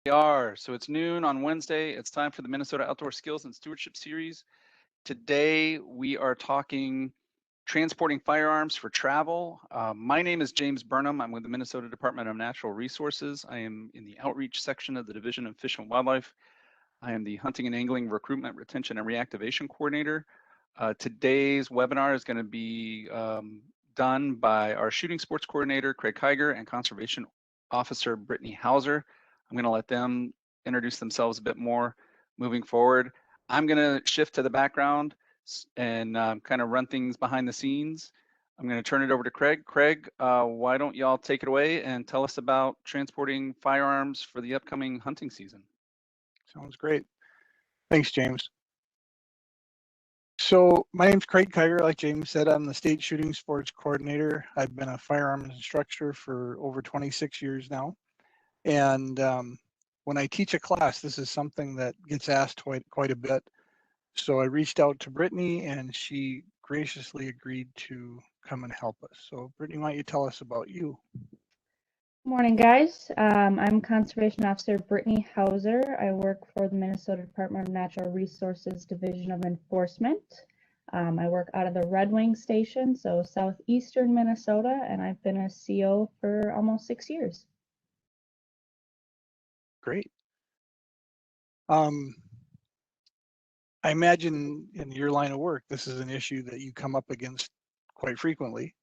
So it's noon on Wednesday. It's time for the Minnesota Outdoor Skills and Stewardship Series. Today we are talking transporting firearms for travel. My name is James Burnham. I'm with the Minnesota Department of Natural Resources. I am in the outreach section of the Division of Fish and Wildlife. I am the Hunting and Angling Recruitment, Retention, and Reactivation Coordinator. Today's webinar is going to be done by our Shooting Sports Coordinator, Craig Kiger, and Conservation Officer, Brittany Hauser. I'm going to let them introduce themselves a bit more moving forward. I'm going to shift to the background and kind of run things behind the scenes. I'm going to turn it over to Craig. Craig, why don't y'all take it away and tell us about transporting firearms for the upcoming hunting season? Sounds great. Thanks, James. So my name's Craig Kiger. Like James said, I'm the State Shooting Sports Coordinator. I've been a firearms instructor for over 26 years now. And when I teach a class, this is something that gets asked quite a bit. So I reached out to Brittany and she graciously agreed to come and help us. So Brittany, why don't you tell us about you? Morning, guys. I'm Conservation Officer Brittany Hauser. I work for the Minnesota Department of Natural Resources Division of Enforcement. I work out of the Red Wing Station, so southeastern Minnesota, and I've been a CO for almost 6 years. Great. I imagine in your line of work, this is an issue that you come up against quite frequently.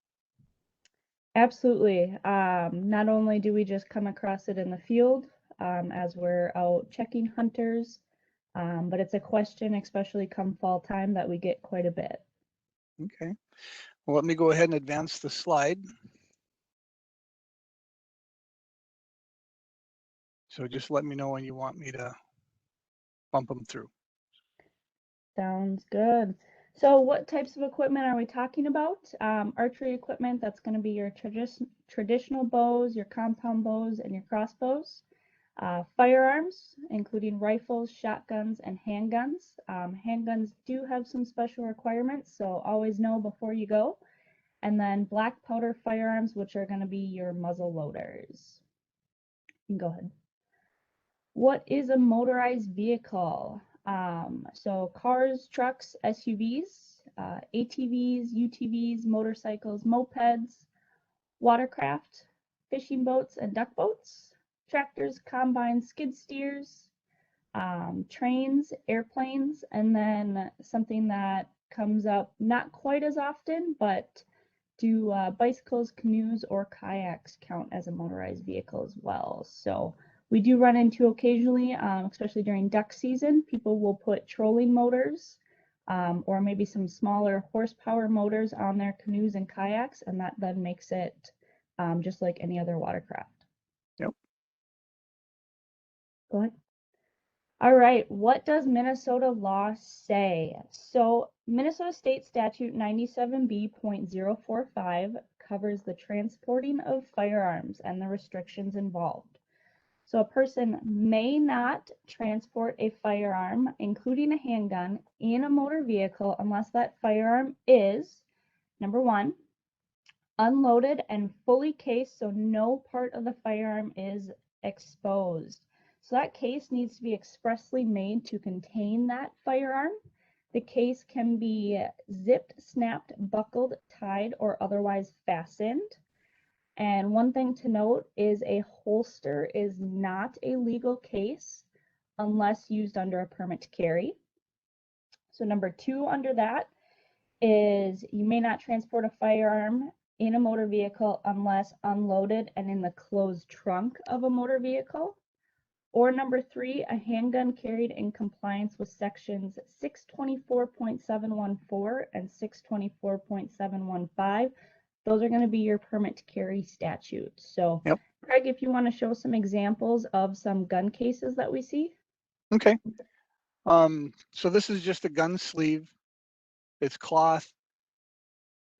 Absolutely. Not only do we just come across it in the field as we're out checking hunters, but it's a question, especially come fall time, that we get quite a bit. Okay. Well, let me go ahead and advance the slide. So just let me know when you want me to bump them through. Sounds good. So what types of equipment are we talking about? Archery equipment, that's going to be your traditional bows, your compound bows, and your crossbows. Firearms, including rifles, shotguns, and handguns. Handguns do have some special requirements, so always know before you go. And then black powder firearms, which are going to be your muzzle loaders. You can go ahead. What is a motorized vehicle? So cars, trucks, SUVs, ATVs, UTVs, motorcycles, mopeds, watercraft, fishing boats and duck boats, tractors, combines, skid steers, trains, airplanes, and then something that comes up not quite as often, but do bicycles, canoes, or kayaks count as a motorized vehicle as well? So we do run into occasionally, especially during duck season, people will put trolling motors or maybe some smaller horsepower motors on their canoes and kayaks, and that then makes it just like any other watercraft. Yep. Go ahead. All right, what does Minnesota law say? So Minnesota State Statute 97B.045 covers the transporting of firearms and the restrictions involved. So a person may not transport a firearm, including a handgun, in a motor vehicle unless that firearm is, number one, unloaded and fully cased, so no part of the firearm is exposed. So that case needs to be expressly made to contain that firearm. The case can be zipped, snapped, buckled, tied, or otherwise fastened. And one thing to note is a holster is not a legal case unless used under a permit to carry. So number two under that is you may not transport a firearm in a motor vehicle unless unloaded and in the closed trunk of a motor vehicle. Or number three, a handgun carried in compliance with sections 624.714 and 624.715. Those are going to be your permit to carry statutes. So, yep. Craig, if you want to show some examples of some gun cases that we see. Okay. So this is just a gun sleeve. It's cloth.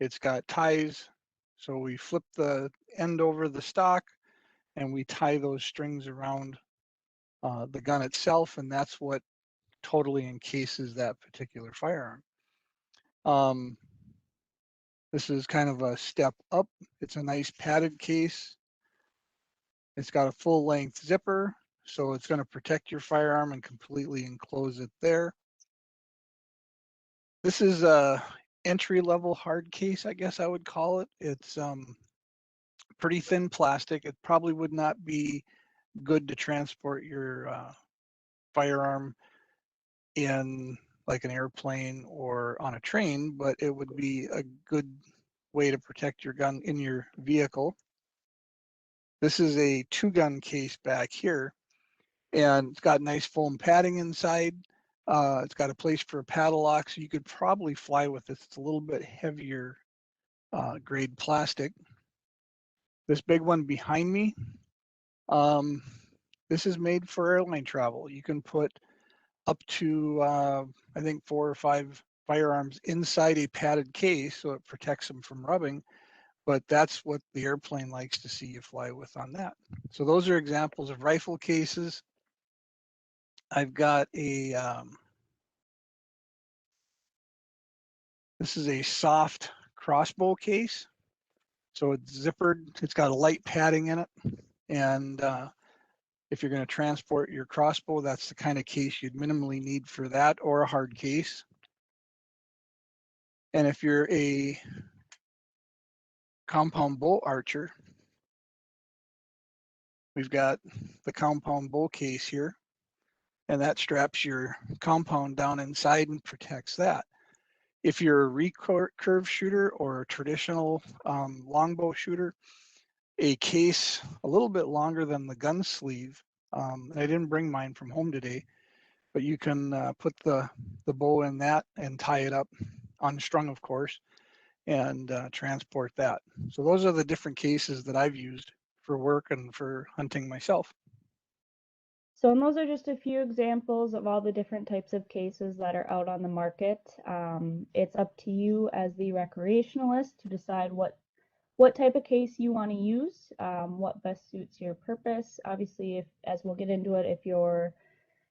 It's got ties. So we flip the end over the stock and we tie those strings around the gun itself, and that's what totally encases that particular firearm. This is kind of a step up. It's a nice padded case. It's got a full length zipper. So it's going to protect your firearm and completely enclose it there. This is a entry-level hard case, I guess I would call it. It's pretty thin plastic. It probably would not be good to transport your firearm in like an airplane or on a train, but it would be a good way to protect your gun in your vehicle. This is a 2-gun case back here, and it's got nice foam padding inside. It's got a place for a padlock, so you could probably fly with this. It's a little bit heavier grade plastic. This big one behind me, this is made for airline travel. You can put up to, I think, 4 or 5 firearms inside a padded case, so it protects them from rubbing. But that's what the airplane likes to see you fly with on that. So those are examples of rifle cases. I've got a, this is a soft crossbow case. So it's zippered, it's got a light padding in it. And if you're going to transport your crossbow, that's the kind of case you'd minimally need for that, or a hard case. And if you're a compound bow archer, we've got the compound bow case here, and that straps your compound down inside and protects that. If you're a recurve shooter or a traditional longbow shooter, a case a little bit longer than the gun sleeve, and I didn't bring mine from home today, but you can put the bow in that and tie it up, unstrung of course, and transport that. So those are the different cases that I've used for work and for hunting myself. So, and those are just a few examples of all the different types of cases that are out on the market. It's up to you as the recreationalist to decide what type of case you want to use, what best suits your purpose. Obviously, if, as we'll get into it, if you're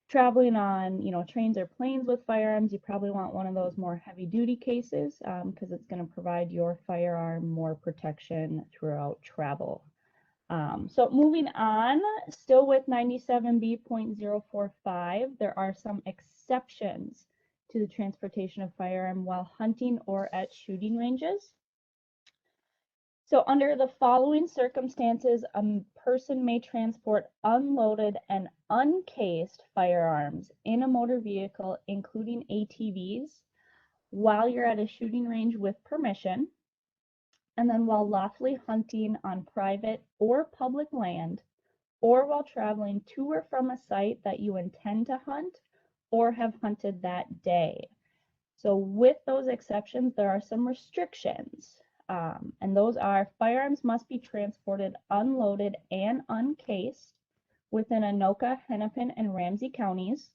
traveling on, trains or planes with firearms, you probably want one of those more heavy duty cases because it's going to provide your firearm more protection throughout travel. So moving on, still with 97B.045, there are some exceptions to the transportation of firearm while hunting or at shooting ranges. So under the following circumstances, a person may transport unloaded and uncased firearms in a motor vehicle, including ATVs, while you're at a shooting range with permission, and then while lawfully hunting on private or public land, or while traveling to or from a site that you intend to hunt or have hunted that day. So with those exceptions, there are some restrictions. And those are firearms must be transported unloaded and uncased within Anoka, Hennepin, and Ramsey counties,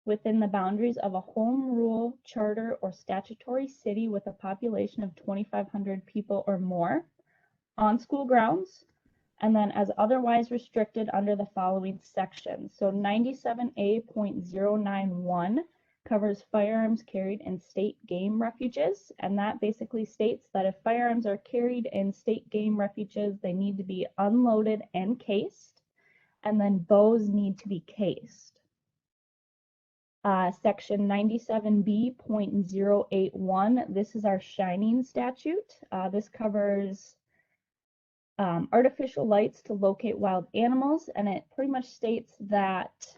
within the boundaries of a home rule, charter, or statutory city with a population of 2,500 people or more, on school grounds, and then as otherwise restricted under the following sections. So 97A.091 covers firearms carried in state game refuges, and that basically states that if firearms are carried in state game refuges, they need to be unloaded and cased, and then bows need to be cased. Section 97B.081, this is our shining statute. This covers artificial lights to locate wild animals, and it pretty much states that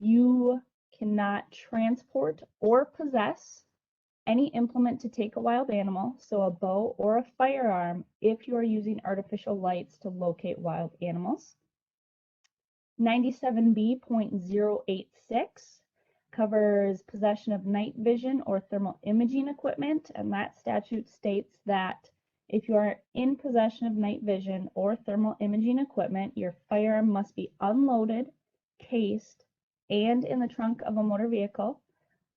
you cannot transport or possess any implement to take a wild animal, so a bow or a firearm, if you are using artificial lights to locate wild animals. 97B.086 covers possession of night vision or thermal imaging equipment, and that statute states that if you are in possession of night vision or thermal imaging equipment, your firearm must be unloaded, cased, and in the trunk of a motor vehicle.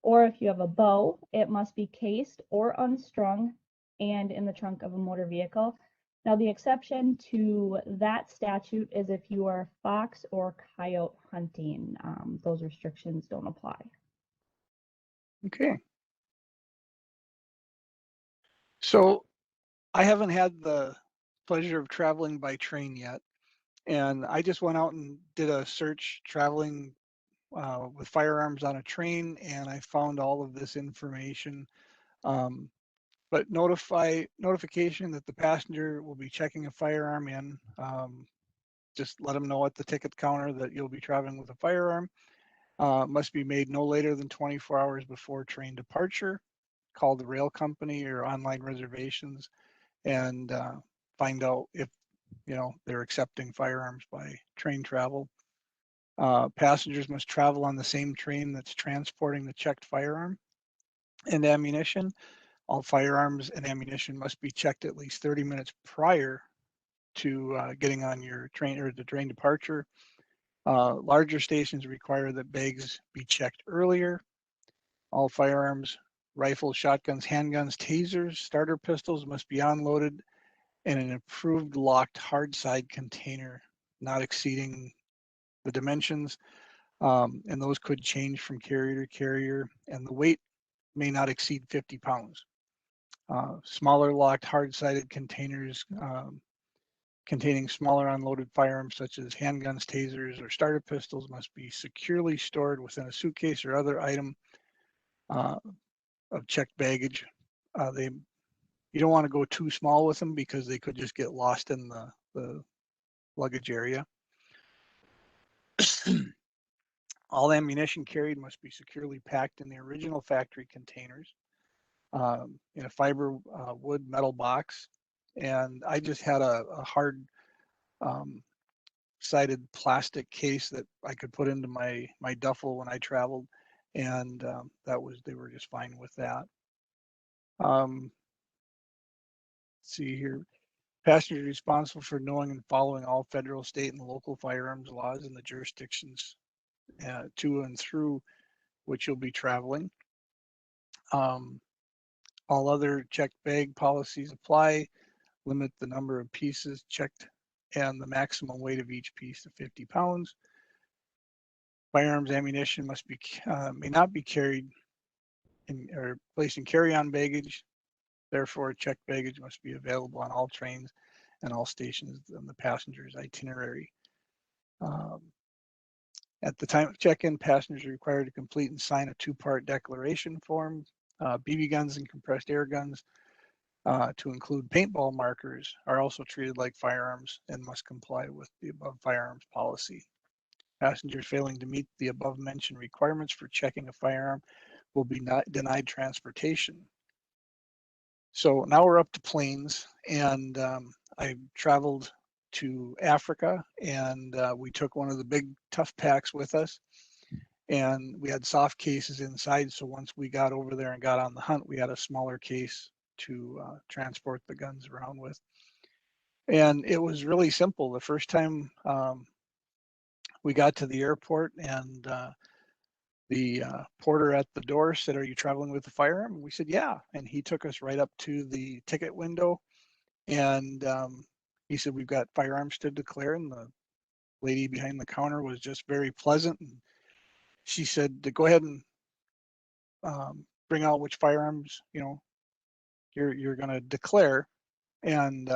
Or if you have a bow, it must be cased or unstrung and in the trunk of a motor vehicle. Now, the exception to that statute is if you are fox or coyote hunting. Those restrictions don't apply. Okay. So I haven't had the pleasure of traveling by train yet. And I just went out and did a search traveling with firearms on a train, and I found all of this information. But notification that the passenger will be checking a firearm in. Just let them know at the ticket counter that you'll be traveling with a firearm. Must be made no later than 24 hours before train departure. Call the rail company or online reservations and find out if they're accepting firearms by train travel. Passengers must travel on the same train that's transporting the checked firearm and ammunition. All firearms and ammunition must be checked at least 30 minutes prior to getting on your train or the train departure. Larger stations require that bags be checked earlier. All firearms, rifles, shotguns, handguns, tasers, starter pistols must be unloaded in an approved locked hard side container, not exceeding the dimensions. And those could change from carrier to carrier, and the weight may not exceed 50 pounds. Smaller locked hard-sided containers containing smaller unloaded firearms such as handguns, tasers, or starter pistols must be securely stored within a suitcase or other item of checked baggage. You don't want to go too small with them because they could just get lost in the luggage area. All ammunition carried must be securely packed in the original factory containers in a fiber wood metal box. And I just had a hard sided plastic case that I could put into my duffel when I traveled, and they were just fine with that. Let's see here. Passengers responsible for knowing and following all federal, state, and local firearms laws in the jurisdictions to and through which you'll be traveling. All other checked bag policies apply. Limit the number of pieces checked and the maximum weight of each piece to 50 pounds. Firearms ammunition may not be carried or placed in carry-on baggage. Therefore, checked baggage must be available on all trains and all stations on the passenger's itinerary. At the time of check-in, passengers are required to complete and sign a two-part declaration form. BB guns and compressed air guns, to include paintball markers, are also treated like firearms and must comply with the above firearms policy. Passengers failing to meet the above mentioned requirements for checking a firearm will be denied transportation. So now we're up to planes, and I traveled to Africa, and we took one of the big tough packs with us, and we had soft cases inside. So once we got over there and got on the hunt, we had a smaller case to transport the guns around with. And it was really simple. The first time we got to the airport, and the porter at the door said, "Are you traveling with a firearm?" And we said, "Yeah." And he took us right up to the ticket window, and he said, "We've got firearms to declare." And the lady behind the counter was just very pleasant. And she said to go ahead and bring out which firearms you're going to declare. And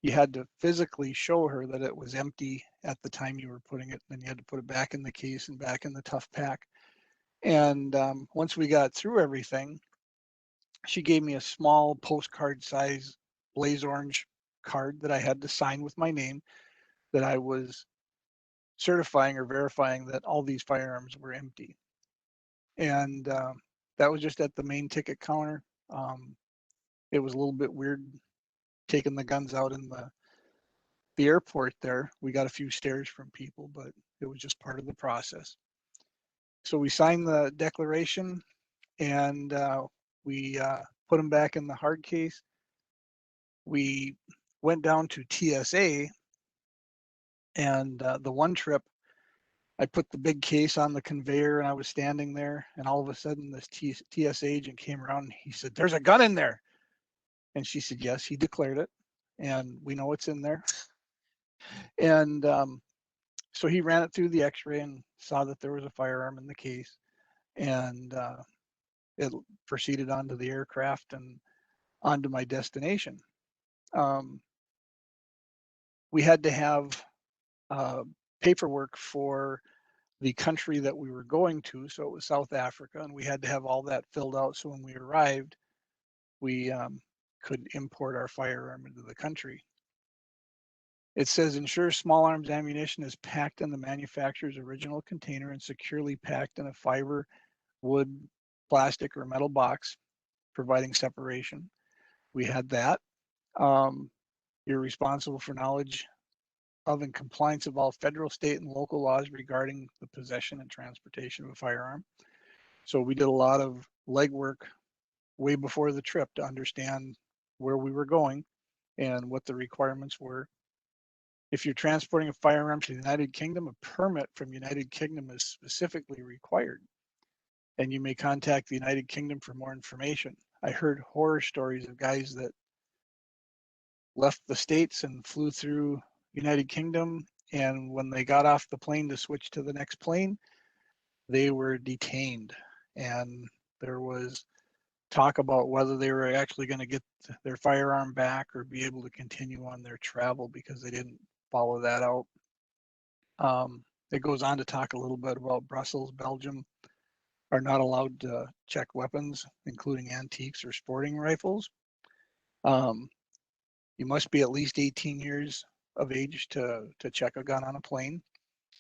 you had to physically show her that it was empty at the time you were putting it. Then you had to put it back in the case and back in the tough pack. And once we got through everything, she gave me a small postcard size blaze orange card that I had to sign with my name, that I was certifying or verifying that all these firearms were empty. And that was just at the main ticket counter. It was a little bit weird taking the guns out in the airport there. We got a few stares from people, but it was just part of the process. So we signed the declaration, and we put them back in the hard case. We went down to TSA, and the one trip I put the big case on the conveyor, and I was standing there, and all of a sudden this TSA agent came around, and he said, "There's a gun in there." And she said, "Yes, he declared it, and we know it's in there." And so he ran it through the x-ray and saw that there was a firearm in the case, and it proceeded onto the aircraft and onto my destination. We had to have paperwork for the country that we were going to. So it was South Africa, and we had to have all that filled out. So when we arrived, we could import our firearm into the country. It says ensure small arms ammunition is packed in the manufacturer's original container and securely packed in a fiber, wood, plastic, or metal box, providing separation. We had that. You're responsible for knowledge of and compliance of all federal, state, and local laws regarding the possession and transportation of a firearm. So we did a lot of legwork way before the trip to understand where we were going and what the requirements were. If you're transporting a firearm to the United Kingdom, a permit from United Kingdom is specifically required, and you may contact the United Kingdom for more information. I heard horror stories of guys that left the States and flew through United Kingdom, and when they got off the plane to switch to the next plane, they were detained, and there was talk about whether they were actually going to get their firearm back or be able to continue on their travel because they didn't follow that out. It goes on to talk a little bit about Brussels, Belgium are not allowed to check weapons, including antiques or sporting rifles. You must be at least 18 years of age to check a gun on a plane.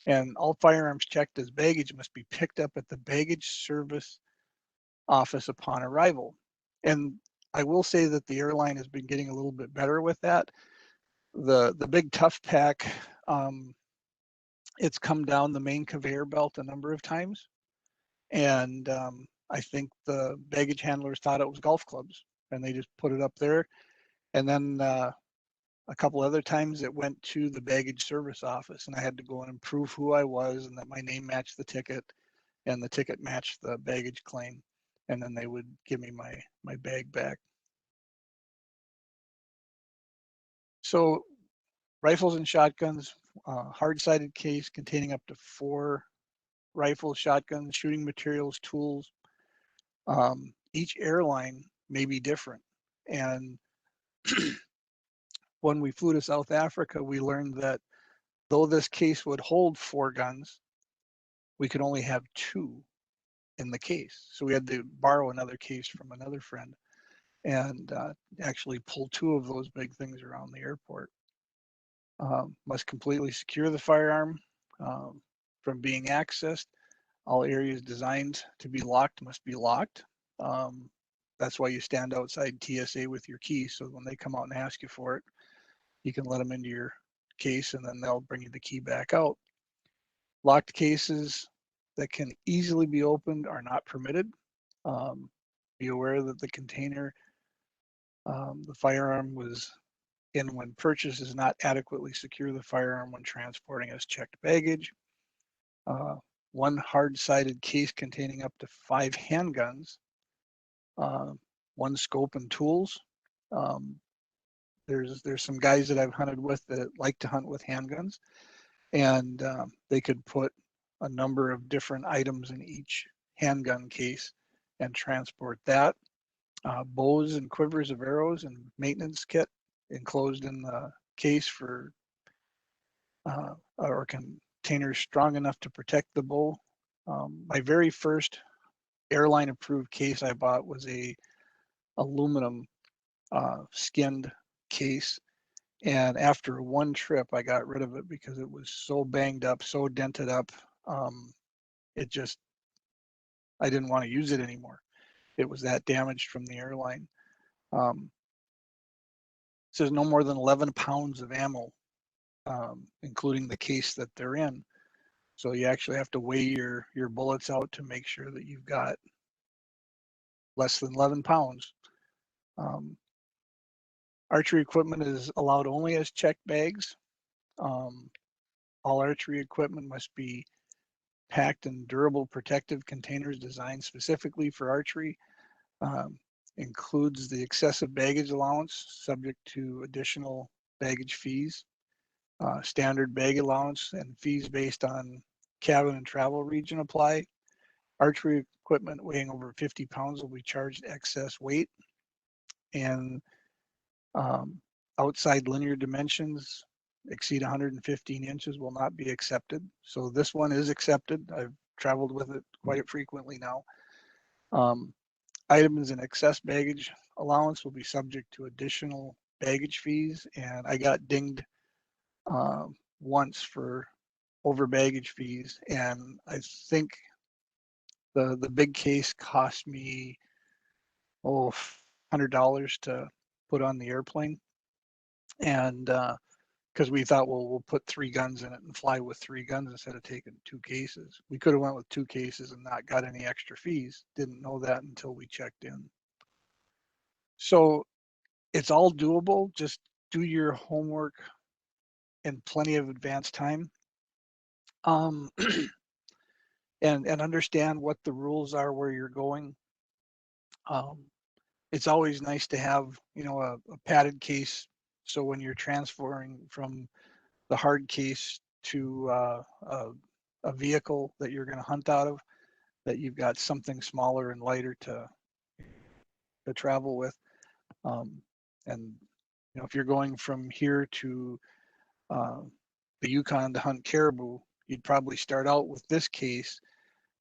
And all firearms checked as baggage must be picked up at the baggage service office upon arrival. And I will say that the airline has been getting a little bit better with that. The big tough pack, it's come down the main conveyor belt a number of times. And I think the baggage handlers thought it was golf clubs and they just put it up there. And then a couple other times it went to the baggage service office and I had to go in and prove who I was and that my name matched the ticket and the ticket matched the baggage claim. And then they would give me my bag back. So rifles and shotguns, hard-sided case containing up to 4 rifles, shotguns, shooting materials, tools. Each airline may be different. And when we flew to South Africa, we learned that though this case would hold 4 guns, we could only have 2 in the case. So we had to borrow another case from another friend and actually pull 2 of those big things around the airport. Must completely secure the firearm from being accessed. All areas designed to be locked must be locked. That's why you stand outside TSA with your key. So when they come out and ask you for it, you can let them into your case and then they'll bring you the key back out. Locked cases that can easily be opened are not permitted. Be aware that the container the firearm was in when purchased does not adequately secure the firearm when transporting as checked baggage. 1 hard-sided case containing up to 5 handguns, 1 scope and tools. There's some guys that I've hunted with that like to hunt with handguns, and they could put a number of different items in each handgun case and transport that. Bows and quivers of arrows and maintenance kit enclosed in the case for or containers strong enough to protect the bow. My very first airline approved case I bought was a aluminum skinned case, and after 1 trip I got rid of it because it was so banged up, so dented up. It just, I didn't want to use it anymore. It was that damaged from the airline. It says no more than 11 pounds of ammo, including the case that they're in. So you actually have to weigh your bullets out to make sure that you've got less than 11 pounds. Archery equipment is allowed only as checked bags. All archery equipment must be packed in durable protective containers designed specifically for archery. Includes the excessive baggage allowance subject to additional baggage fees. Standard bag allowance and fees based on cabin and travel region apply. Archery equipment weighing over 50 pounds will be charged excess weight. And outside linear dimensions exceed 115 inches will not be accepted. So this one is accepted. I've traveled with it quite frequently now. Items in excess baggage allowance will be subject to additional baggage fees, and I got dinged once for over baggage fees, and I think the big case cost me $100 to put on the airplane, and because we thought, well, we'll put 3 guns in it and fly with 3 guns instead of taking 2 cases. We could have went with 2 cases and not got any extra fees. Didn't know that until we checked in. So it's all doable. Just do your homework in plenty of advance time. And understand what the rules are where you're going. It's always nice to have, a padded case. So when you're transferring from the hard case to a vehicle that you're going to hunt out of, that you've got something smaller and lighter to travel with. And if you're going from here to the Yukon to hunt caribou, you'd probably start out with this case,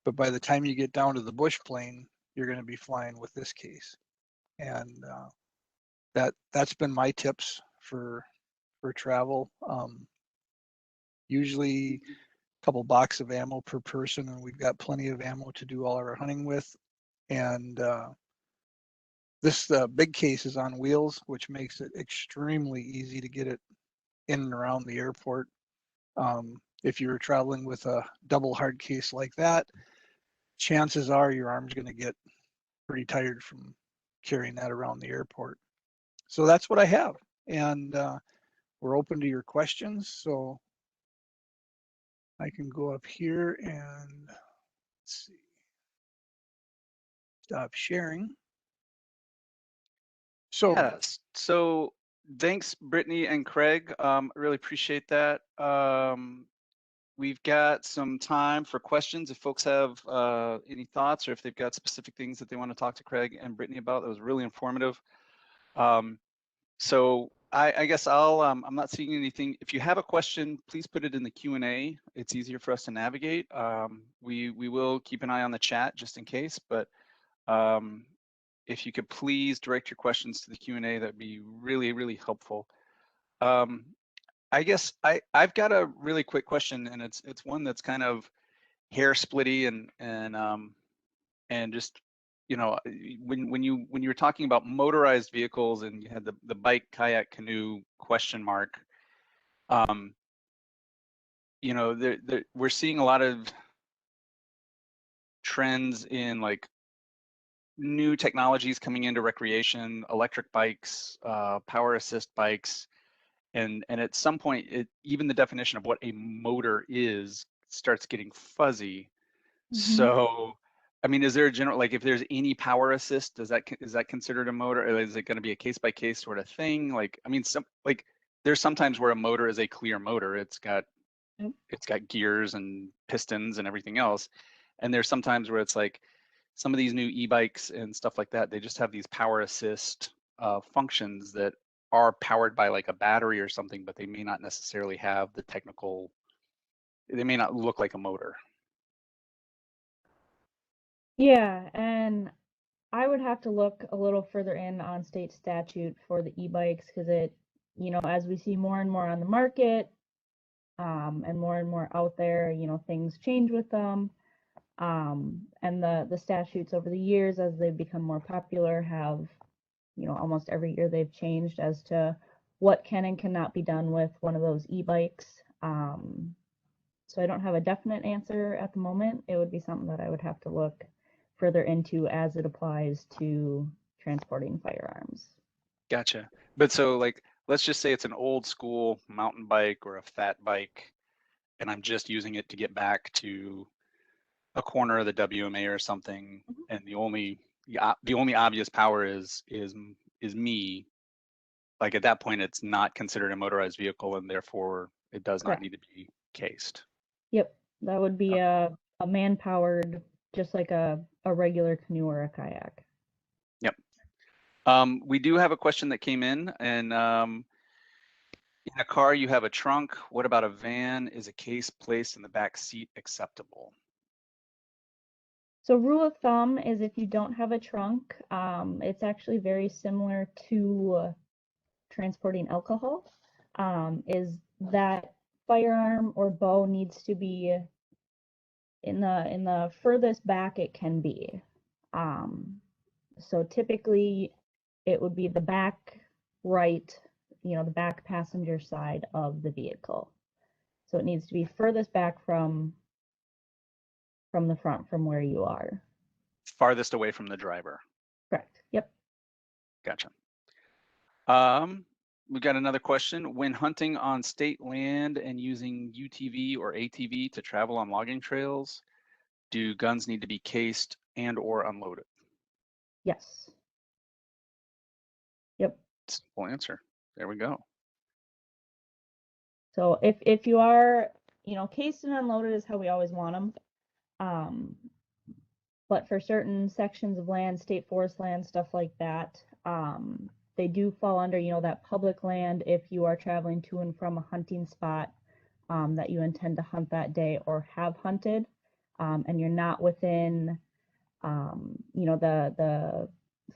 but by the time you get down to the bush plane, you're going to be flying with this case. And that's been my tips for travel. Usually a couple boxes of ammo per person, and we've got plenty of ammo to do all our hunting with. And this big case is on wheels, which makes it extremely easy to get it in and around the airport. If you're traveling with a double hard case like that, chances are your arm's going to get pretty tired from carrying that around the airport. So that's what I have. And we're open to your questions. So I can go up here and let's see, stop sharing. So, yes. So thanks, Brittany and Craig. Really appreciate that. We've got some time for questions if folks have any thoughts or if they've got specific things that they want to talk to Craig and Brittany about. That was really informative. So I guess I'm not seeing anything. If you have a question, please put it in the Q&A. It's easier for us to navigate. We will keep an eye on the chat just in case, but if you could please direct your questions to the Q&A, that'd be really, really helpful. I guess I've got a really quick question, and it's one that's kind of hair splitty and just when you were talking about motorized vehicles and you had the bike, kayak, canoe question mark, we're seeing a lot of trends in like new technologies coming into recreation, electric bikes, power assist bikes. And at some point, even the definition of what a motor is starts getting fuzzy. Mhm. So, I mean, is there a general, like if there's any power assist, is that considered a motor? Or is it going to be a case by case sort of thing? Like, I mean, there's sometimes where a motor is a clear motor. It's got gears and pistons and everything else. And there's sometimes where it's like some of these new e-bikes and stuff like that, they just have these power assist functions that are powered by like a battery or something, but they may not necessarily have the technical, they may not look like a motor. Yeah, and I would have to look a little further in on state statute for the e-bikes because as we see more and more on the market, and more out there, things change with them. And the statutes over the years as they've become more popular have, almost every year they've changed as to what can and cannot be done with one of those e-bikes. So I don't have a definite answer at the moment. It would be something that I would have to look further into as it applies to transporting firearms. Gotcha. But so like, let's just say it's an old school mountain bike or a fat bike, and I'm just using it to get back to a corner of the WMA or something, and the only obvious power is me. Like at that point, it's not considered a motorized vehicle, and therefore it does not need to be cased. Yep, that would be a man-powered, just like a regular canoe or a kayak. Yep. We do have a question that came in, and In a car, you have a trunk. What about a van? Is a case placed in the back seat acceptable? So rule of thumb is if you don't have a trunk, it's actually very similar to transporting alcohol, is that firearm or bow needs to be in the furthest back it can be. So typically it would be the back right, the back passenger side of the vehicle. So it needs to be furthest back from the front from where you are. Farthest away from the driver. Correct. Yep. Gotcha. We got another question. When hunting on state land and using UTV or ATV to travel on logging trails, do guns need to be cased and or unloaded? Yes. Yep. Simple answer. There we go. So if you are, cased and unloaded is how we always want them. But for certain sections of land, state forest land, stuff like that, they do fall under, that public land if you are traveling to and from a hunting spot that you intend to hunt that day or have hunted, and you're not within, the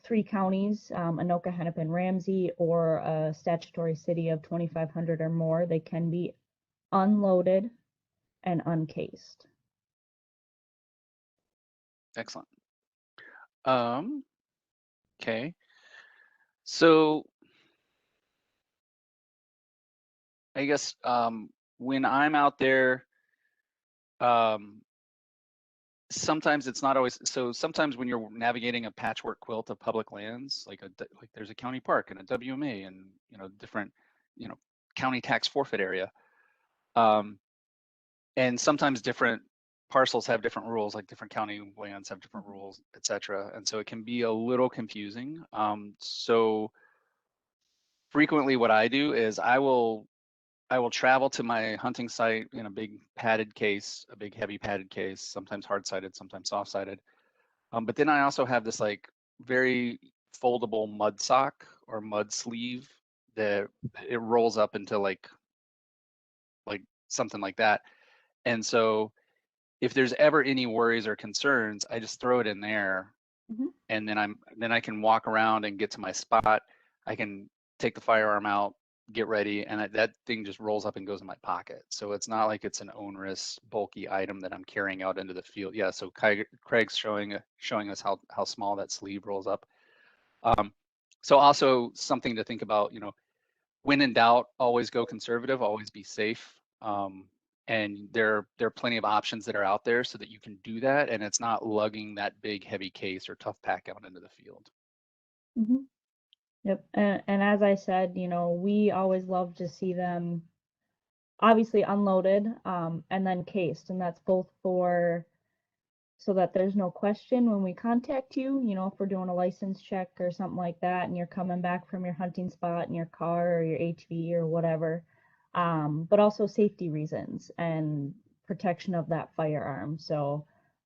3 counties, Anoka, Hennepin, Ramsey, or a statutory city of 2,500 or more, they can be unloaded and uncased. Excellent. Okay. So I guess when I'm out there, sometimes it's not always, so sometimes when you're navigating a patchwork quilt of public lands, like there's a county park and a WMA and different county tax forfeit area, and sometimes different parcels have different rules, like different county lands have different rules, etc. And so it can be a little confusing. So frequently what I do is I will travel to my hunting site in a big padded case, a big heavy padded case, sometimes hard-sided, sometimes soft-sided. But then I also have this like very foldable mud sock or mud sleeve that it rolls up into like something like that. And so if there's ever any worries or concerns, I just throw it in there, and then I can walk around and get to my spot. I can take the firearm out, get ready, and that thing just rolls up and goes in my pocket. So it's not like it's an onerous, bulky item that I'm carrying out into the field. Yeah. So Craig's showing us how small that sleeve rolls up. So also something to think about. When in doubt, always go conservative. Always be safe. And there are plenty of options that are out there so that you can do that, and it's not lugging that big heavy case or tough pack out into the field. Yep. And as I said, we always love to see them obviously unloaded, and then cased, and that's both so that there's no question when we contact you, if we're doing a license check or something like that, and you're coming back from your hunting spot in your car or your HV or whatever, but also safety reasons and protection of that firearm. So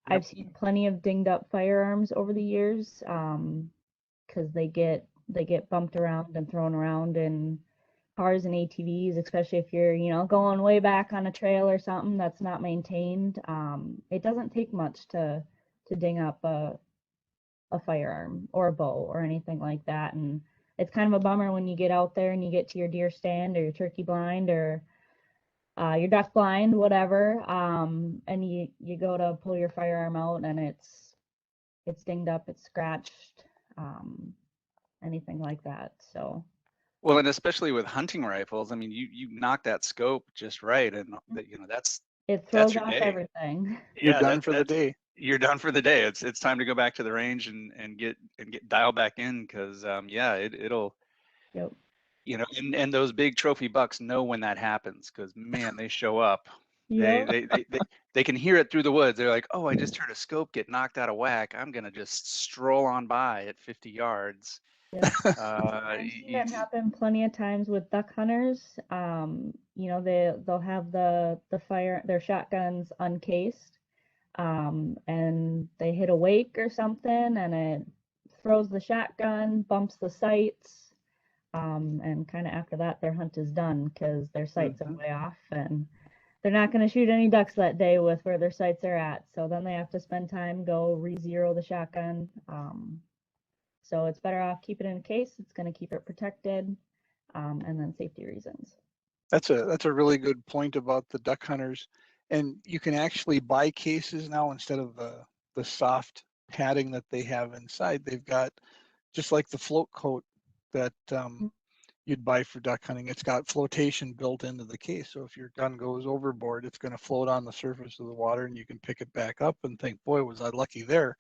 Yep. I've seen plenty of dinged up firearms over the years, because they get bumped around and thrown around in cars and ATVs, especially if you're, going way back on a trail or something that's not maintained. It doesn't take much to ding up a firearm or a bow or anything like that. And it's kind of a bummer when you get out there and you get to your deer stand or your turkey blind or your duck blind, whatever, and you go to pull your firearm out and it's dinged up, it's scratched, anything like that. So Well, and especially with hunting rifles, I mean, you knock that scope just right, and that's it throws your off day. everything. You're done for the day. You're done for the day. It's time to go back to the range and get dialed back in, because it'll Yep. and those big trophy bucks know when that happens, because man, they show up. Yep. They can hear it through the woods. They're like, oh, I just heard a scope get knocked out of whack. I'm gonna just stroll on by at 50 yards. Yep. I've seen that happen plenty of times with duck hunters. They'll have their shotguns uncased, and they hit a wake or something, and it throws the shotgun, bumps the sights, and kind of after that, their hunt is done because their sights are Mhm. way off and they're not going to shoot any ducks that day with where their sights are at. So then they have to spend time, go re-zero the shotgun. So it's better off keep it in a case. It's going to keep it protected, and then safety reasons. That's a really good point about the duck hunters. And you can actually buy cases now instead of the soft padding that they have inside. They've got just like the float coat that you'd buy for duck hunting. It's got flotation built into the case. So if your gun goes overboard, it's going to float on the surface of the water and you can pick it back up and think, boy, was I lucky there.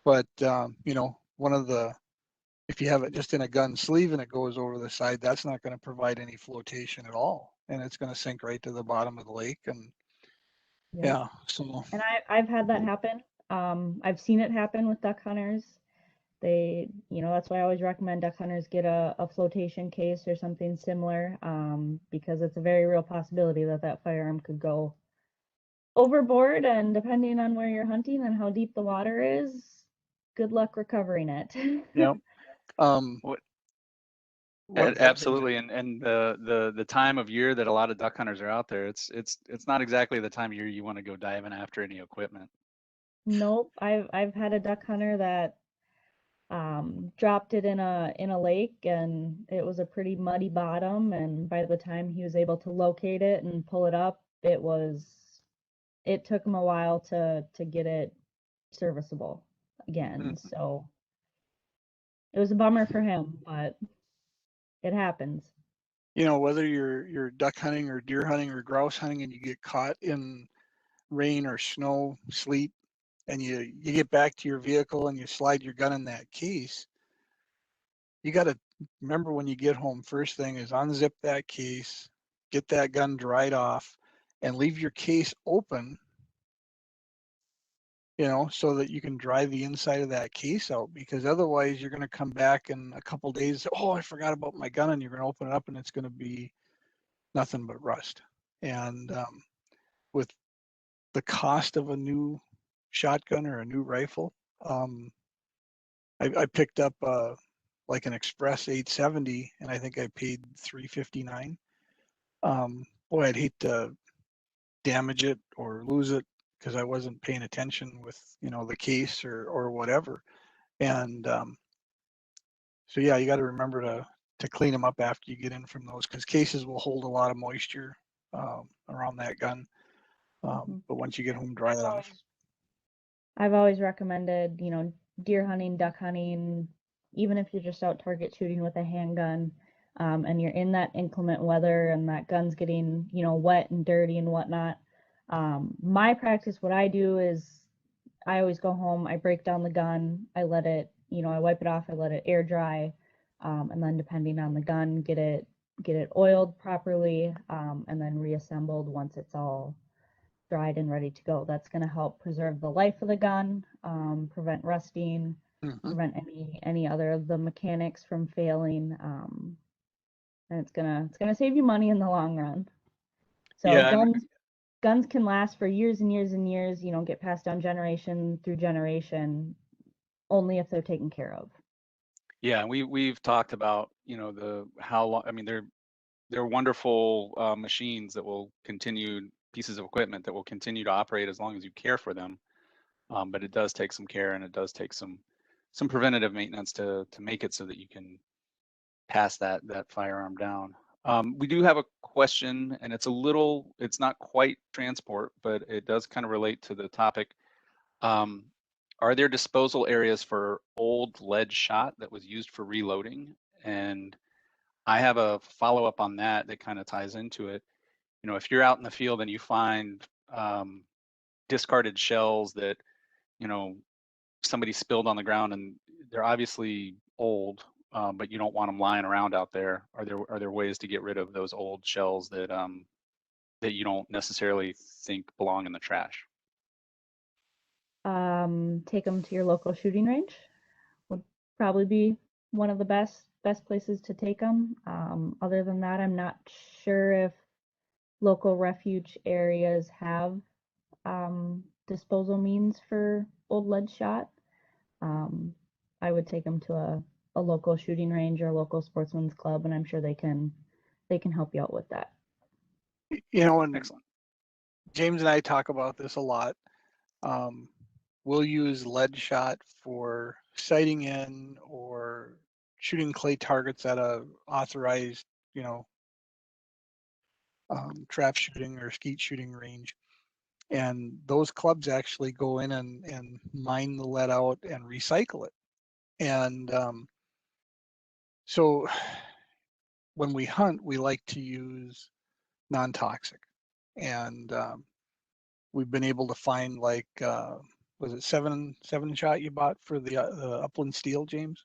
But, you know, if you have it just in a gun sleeve and it goes over the side, that's not going to provide any flotation at all. And it's going to sink right to the bottom of the lake. And Yep. yeah, so. And I've had that happen. I've seen it happen with duck hunters. They, that's why I always recommend duck hunters get a flotation case or something similar, because it's a very real possibility that that firearm could go overboard, and depending on where you're hunting and how deep the water is, good luck recovering it. Yeah. What, What, James? absolutely, and the time of year that a lot of duck hunters are out there, it's not exactly the time of year you want to go diving after any equipment. Nope, I've had a duck hunter that dropped it in a lake, and it was a pretty muddy bottom, and by the time he was able to locate it and pull it up, it took him a while to get it serviceable again. Mhm. So it was a bummer for him, but it happens. You know, whether you're duck hunting or deer hunting or grouse hunting and you get caught in rain or snow, sleet, and you get back to your vehicle and you slide your gun in that case, you got to remember when you get home, first thing is unzip that case, get that gun dried off, and leave your case open, you know, so that you can dry the inside of that case out, because otherwise you're going to come back in a couple days, oh, I forgot about my gun, and you're going to open it up and it's going to be nothing but rust. And with the cost of a new shotgun or a new rifle, um, I picked up like an Express 870, and I think I paid $359. Boy, I'd hate to damage it or lose it because I wasn't paying attention with, you know, the case or whatever. And so yeah, you got to remember to clean them up after you get in from those, because cases will hold a lot of moisture around that gun. Mhm. But once you get home, dry I've it off. always I've always recommended, deer hunting, duck hunting, even if you're just out target shooting with a handgun, and you're in that inclement weather and that gun's getting, wet and dirty and whatnot. My practice, what I do is I always go home, I break down the gun, I let it, I wipe it off, I let it air dry, and then depending on the gun, get it oiled properly, and then reassembled once it's all dried and ready to go. That's going to help preserve the life of the gun, prevent rusting, Mm-hmm. prevent any other of the mechanics from failing, and it's gonna save you money in the long run. So Yeah, and guns can last for years and years and years. Get passed down generation through generation, only if they're taken care of. yeah, we've talked about, the how long. I mean, they're wonderful machines that will continue, pieces of equipment that will continue to operate as long as you care for them. But it does take some care, and it does take some preventative maintenance to make it so that you can pass that firearm down. We do have a question, and it's not quite transport, but it does kind of relate to the topic. Um, are there disposal areas for old lead shot that was used for reloading? And I have a follow-up on that kind of ties into it. If you're out in the field and you find discarded shells that, you know, somebody spilled on the ground and they're obviously old, but you don't want them lying around out there. Are there ways to get rid of those old shells that you don't necessarily think belong in the trash? Take them to your local shooting range would probably be one of the best places to take them. Other than that, I'm not sure if local refuge areas have disposal means for old lead shot. I would take them to a local shooting range or local sportsman's club, and I'm sure they can help you out with that. You know, and Excellent. James and I talk about this a lot. We'll use lead shot for sighting in or shooting clay targets at a authorized, you know, trap shooting or skeet shooting range. And those clubs actually go in and mine the lead out and recycle it. And so when we hunt, we like to use non-toxic. And we've been able to find like, was it seven shot you bought for the upland steel, James?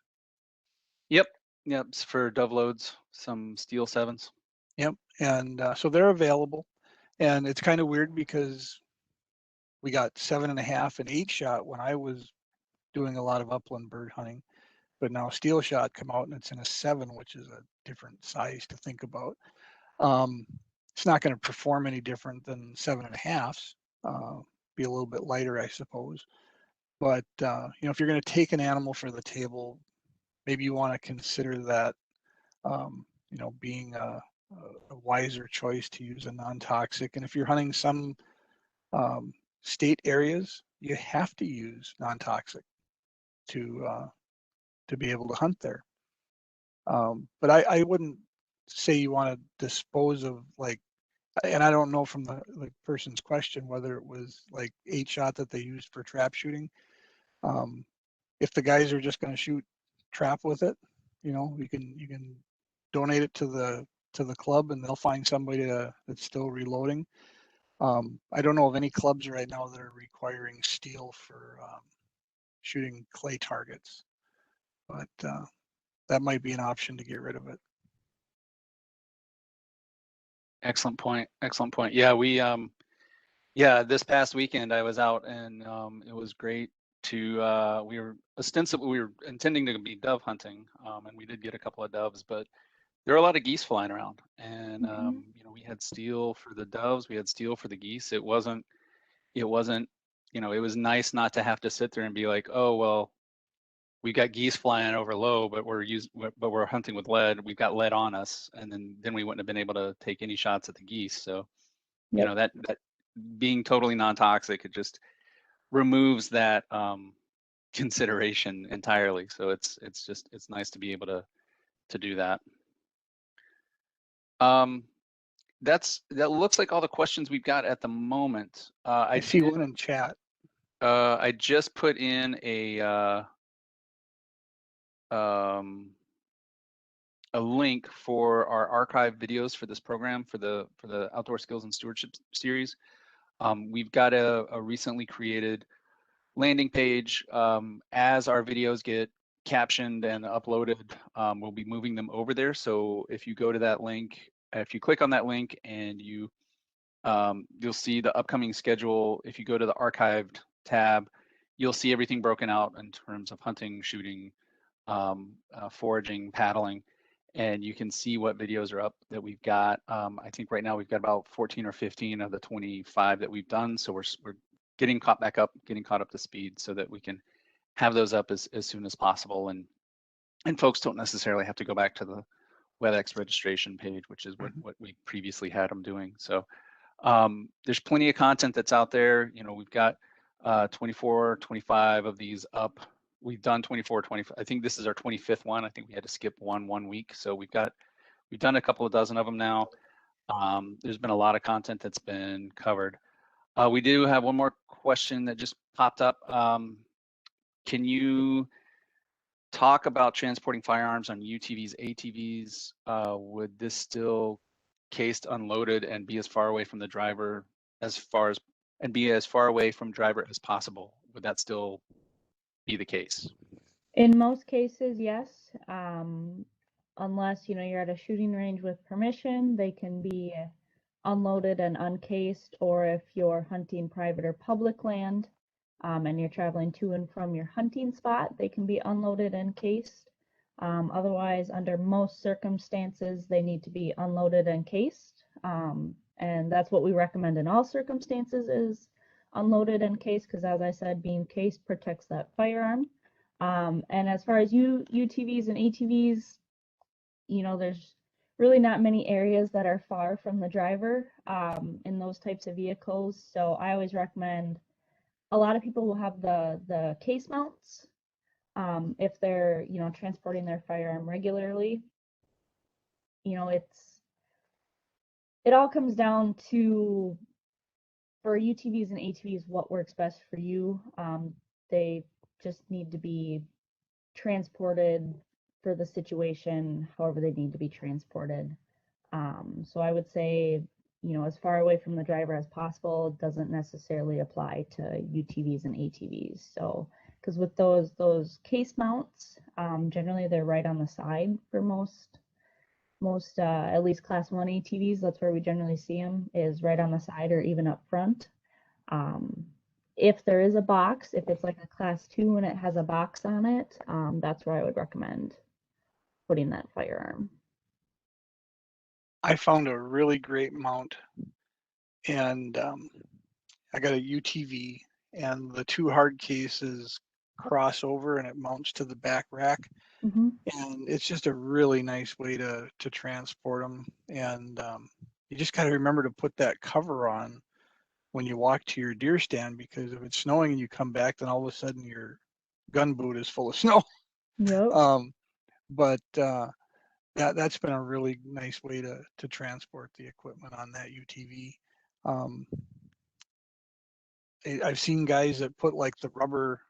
Yep. Yep. It's for dove loads, some steel 7s. Yep. And so they're available. And it's kind of weird because we got 7.5 and 8 shot when I was doing a lot of upland bird hunting. But now steel shot come out and it's in a 7, which is a different size to think about. It's not going to perform any different than 7.5s. Be a little bit lighter, I suppose. But you know, if you're going to take an animal for the table, maybe you want to consider that, you know, being a wiser choice to use a non-toxic. And if you're hunting some state areas, you have to use non-toxic to be able to hunt there. But I wouldn't say you want to dispose of, like, and I don't know from the person's question whether it was like 8 shot that they used for trap shooting. If the guys are just going to shoot trap with it, you know, you can donate it to the club and they'll find somebody that's still reloading. I don't know of any clubs right now that are requiring steel for shooting clay targets, but that might be an option to get rid of it. Excellent point. Excellent point. Yeah, yeah, this past weekend I was out and it was great to we were intending to be dove hunting, and we did get a couple of doves, but there were a lot of geese flying around, and you know, we had steel for the doves, we had steel for the geese. It wasn't, you know, it was nice not to have to sit there and be like, oh well, we got geese flying over low, but we're hunting with lead. We've got lead on us, and then we wouldn't have been able to take any shots at the geese. So, you know, that being totally non-toxic, it just removes that consideration entirely. So it's nice to be able to do that. That looks like all the questions we've got at the moment. I see one in chat. I just put in a link for our archive videos for this program for the Outdoor Skills and Stewardship series. We've got a recently created landing page. As our videos get captioned and uploaded, we'll be moving them over there. So if you go to that link, if you click on that link and you'll see the upcoming schedule. If you go to the archived tab, you'll see everything broken out in terms of hunting, shooting, foraging, paddling, and you can see what videos are up that we've got. I think right now we've got about 14 or 15 of the 25 that we've done. So we're getting caught up to speed so that we can have those up as soon as possible. And folks don't necessarily have to go back to the WebEx registration page, which is what we previously had them doing. So there's plenty of content that's out there. You know, we've got 24, 25 of these up. We've done 24, 25. I think this is our 25th one. I think we had to skip one week. So we've done a couple of dozen of them now. There's been a lot of content that's been covered. We do have one more question that just popped up. Can you talk about transporting firearms on UTVs, ATVs? Would this still cased, unloaded, and be as far away from the driver and be as far away from driver as possible? Would that still be the case? In most cases, yes. Unless, you know, you're at a shooting range with permission, they can be unloaded and uncased, or if you're hunting private or public land, and you're traveling to and from your hunting spot, they can be unloaded and cased. Otherwise, under most circumstances, they need to be unloaded and cased. And that's what we recommend in all circumstances, is unloaded and cased, because as I said, being cased protects that firearm. And as far as UTVs and ATVs, you know, there's really not many areas that are far from the driver in those types of vehicles. So I always recommend, a lot of people will have the case mounts if they're, you know, transporting their firearm regularly. You know, it all comes down to, for UTVs and ATVs, what works best for you. They just need to be transported for the situation, however they need to be transported. So I would say, you know, as far away from the driver as possible doesn't necessarily apply to UTVs and ATVs. So, because with those case mounts, generally they're right on the side for most at least class 1 ATVs. That's where we generally see them, is right on the side or even up front. If there is a box, if it's like a class 2 and it has a box on it, that's where I would recommend putting that firearm. I found a really great mount, and I got a UTV, and the 2 hard cases cross over and it mounts to the back rack. Mm-hmm. And it's just a really nice way to transport them. And you just got to remember to put that cover on when you walk to your deer stand, because if it's snowing and you come back, then all of a sudden your gun boot is full of snow. Yep. But that's been a really nice way to transport the equipment on that UTV. I've seen guys that put like the rubber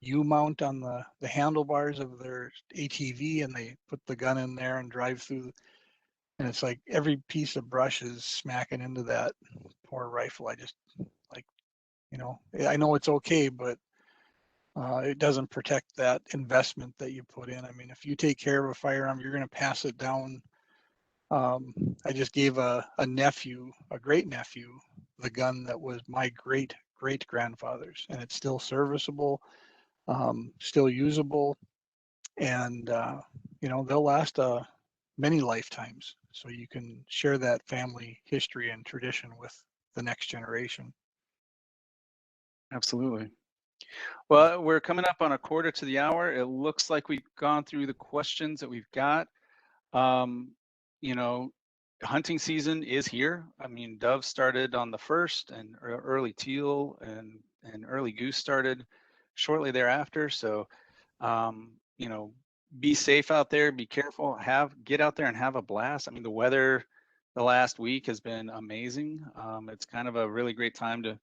U-mount on the handlebars of their ATV, and they put the gun in there and drive through, and it's like every piece of brush is smacking into that poor rifle. I just, like, you know, I know it's okay, but it doesn't protect that investment that you put in. I mean, if you take care of a firearm, you're going to pass it down. I just gave a nephew, a great nephew, the gun that was my great grandfather's, and it's still serviceable, still usable, and you know, they'll last many lifetimes. So you can share that family history and tradition with the next generation. Absolutely. Well, we're coming up on a quarter to the hour. It looks like we've gone through the questions that we've got. You know, hunting season is here. I mean, dove started on the 1st, and early teal and early goose started shortly thereafter. So, you know, be safe out there, be careful, get out there and have a blast. I mean, the weather the last week has been amazing. It's kind of a really great time to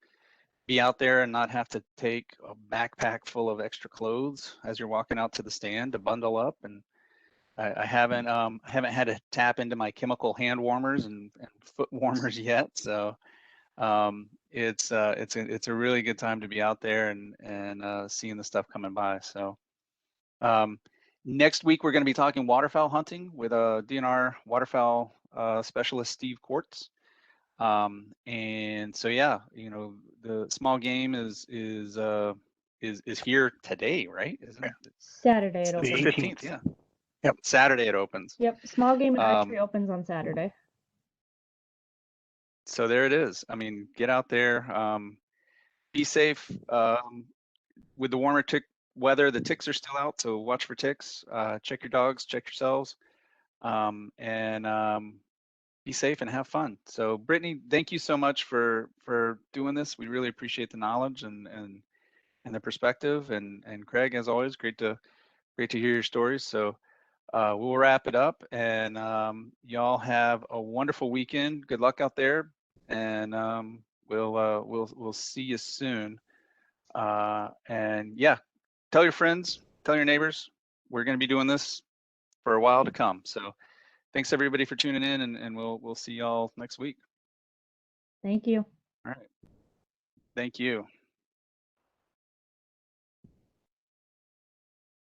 be out there and not have to take a backpack full of extra clothes as you're walking out to the stand to bundle up. And I haven't had to tap into my chemical hand warmers and foot warmers yet. So it's a really good time to be out there and seeing the stuff coming by. So next week we're going to be talking waterfowl hunting with a DNR waterfowl specialist, Steve Quartz. And so yeah, you know, the small game is here today, right? Isn't it? Saturday It's it opens. the 15th, yeah. Yep. Saturday it opens. Yep. Small game and archery opens on Saturday. So there it is. I mean, get out there, be safe. With the warmer tick weather, the ticks are still out, so watch for ticks. Check your dogs, check yourselves, and be safe and have fun. So Brittany, thank you so much for doing this. We really appreciate the knowledge and the perspective. And Craig, as always, great to hear your stories. So we'll wrap it up, and y'all have a wonderful weekend. Good luck out there, and we'll see you soon. And yeah, tell your friends, tell your neighbors. We're going to be doing this for a while to come. So thanks everybody for tuning in, and we'll see y'all next week. Thank you. All right. Thank you.